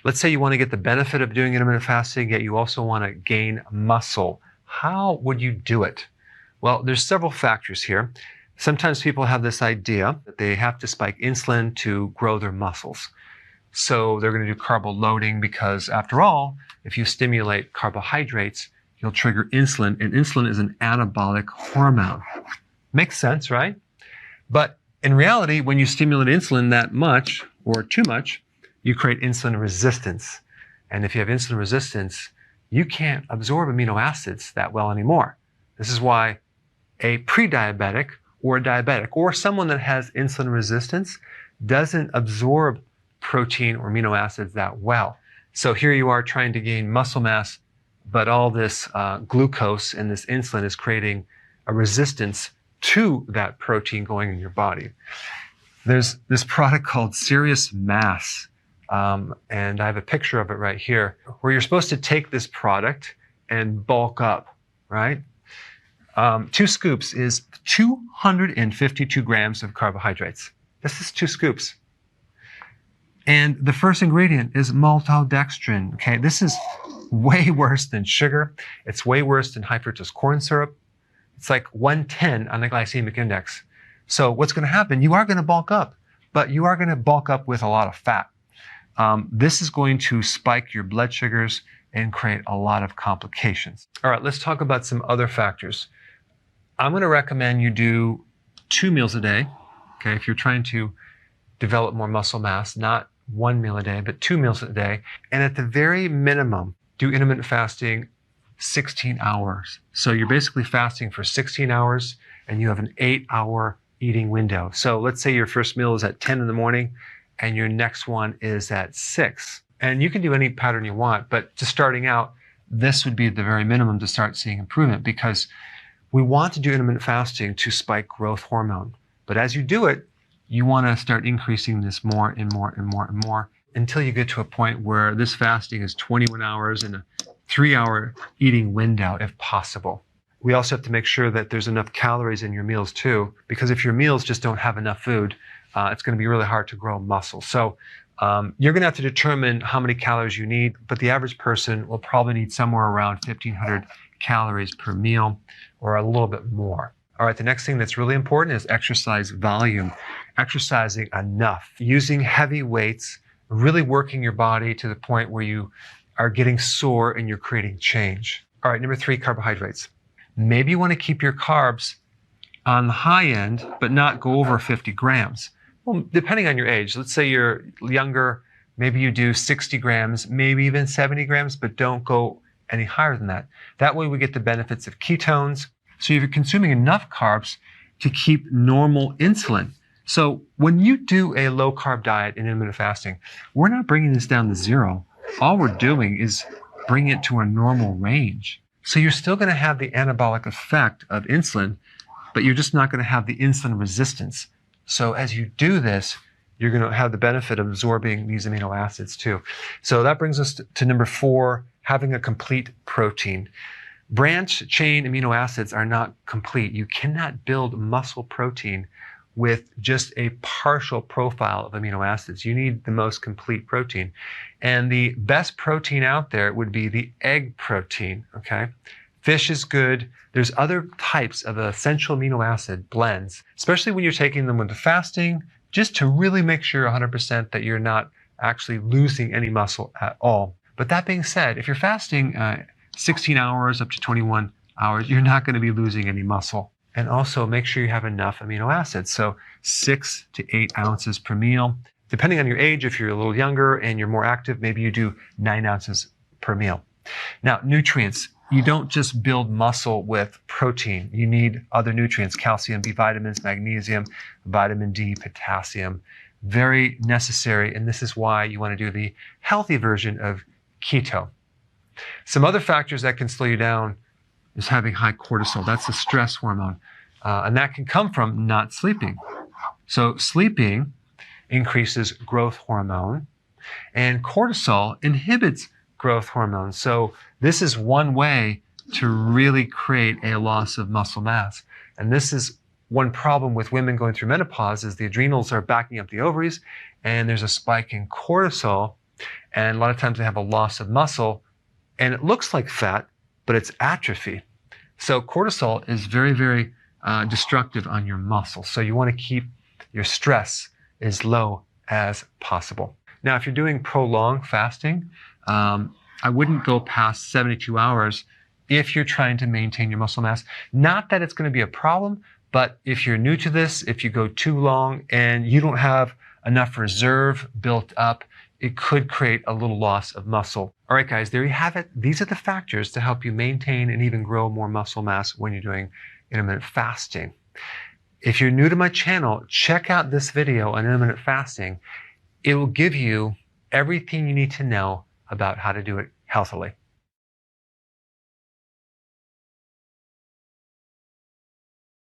Let's say you want to get the benefit of doing intermittent fasting, yet you also want to gain muscle. How would you do it? Well, there's several factors here. Sometimes people have this idea that they have to spike insulin to grow their muscles. So they're going to do carbo loading because, after all, if you stimulate carbohydrates, you'll trigger insulin, and insulin is an anabolic hormone. Makes sense, right? But in reality, when you stimulate insulin that much or too much, you create insulin resistance. And if you have insulin resistance, you can't absorb amino acids that well anymore. This is why a pre-diabetic or a diabetic or someone that has insulin resistance doesn't absorb protein or amino acids that well. So here you are trying to gain muscle mass, but all this glucose and this insulin is creating a resistance to that protein going in your body. There's this product called Serious Mass, and I have a picture of it right here, where you're supposed to take this product and bulk up, right? 2 scoops is 252 grams of carbohydrates. This is 2 scoops. And the first ingredient is maltodextrin. Okay, this is way worse than sugar. It's way worse than high fructose corn syrup. It's like 110 on the glycemic index. So what's going to happen? You are going to bulk up, but you are going to bulk up with a lot of fat. This is going to spike your blood sugars and create a lot of complications. All right, let's talk about some other factors. I'm going to recommend you do 2 meals a day. Okay, if you're trying to develop more muscle mass, not 1 meal a day, but 2 meals a day. And at the very minimum, do intermittent fasting 16 hours. So you're basically fasting for 16 hours and you have an 8-hour eating window. So let's say your first meal is at 10 in the morning and your next one is at 6. And you can do any pattern you want, but just starting out, this would be the very minimum to start seeing improvement, because we want to do intermittent fasting to spike growth hormone. But as you do it, you want to start increasing this more and more and more and more until you get to a point where this fasting is 21 hours and a 3-hour eating window if possible. We also have to make sure that there's enough calories in your meals too, because if your meals just don't have enough food, it's going to be really hard to grow muscle. So you're going to have to determine how many calories you need, but the average person will probably need somewhere around 1,500 calories per meal or a little bit more. All right, the next thing that's really important is exercise volume. Exercising enough, using heavy weights, really working your body to the point where you are getting sore and you're creating change. All right, number 3, carbohydrates. Maybe you want to keep your carbs on the high end, but not go over 50 grams. Well, depending on your age, let's say you're younger, maybe you do 60 grams, maybe even 70 grams, but don't go any higher than that. That way we get the benefits of ketones. So you're consuming enough carbs to keep normal insulin. So when you do a low carb diet in intermittent fasting, we're not bringing this down to 0. All we're doing is bringing it to a normal range. So you're still going to have the anabolic effect of insulin, but you're just not going to have the insulin resistance. So as you do this, you're going to have the benefit of absorbing these amino acids too. So that brings us to number 4, having a complete protein. Branch chain amino acids are not complete. You cannot build muscle protein with just a partial profile of amino acids. You need the most complete protein. And the best protein out there would be the egg protein, okay? Fish is good. There's other types of essential amino acid blends, especially when you're taking them with the fasting, just to really make sure 100% that you're not actually losing any muscle at all. But that being said, if you're fasting 16 hours up to 21 hours, you're not going to be losing any muscle. And also make sure you have enough amino acids. So 6 to 8 ounces per meal. Depending on your age, if you're a little younger and you're more active, maybe you do 9 ounces per meal. Now, nutrients. You don't just build muscle with protein. You need other nutrients, calcium, B vitamins, magnesium, vitamin D, potassium. Very necessary, and this is why you want to do the healthy version of keto. Some other factors that can slow you down is having high cortisol. That's the stress hormone. And that can come from not sleeping. So sleeping increases growth hormone, and cortisol inhibits growth hormone. So this is one way to really create a loss of muscle mass. And this is one problem with women going through menopause, is the adrenals are backing up the ovaries, and there's a spike in cortisol, And a lot of times they have a loss of muscle, and it looks like fat, but it's atrophy. So cortisol is very, very destructive on your muscles. So you want to keep your stress as low as possible. Now, if you're doing prolonged fasting, I wouldn't go past 72 hours if you're trying to maintain your muscle mass. Not that it's going to be a problem, but if you're new to this, if you go too long and you don't have enough reserve built up, it could create a little loss of muscle. All right, guys, there you have it. These are the factors to help you maintain and even grow more muscle mass when you're doing intermittent fasting. If you're new to my channel, check out this video on intermittent fasting. It will give you everything you need to know about how to do it healthily.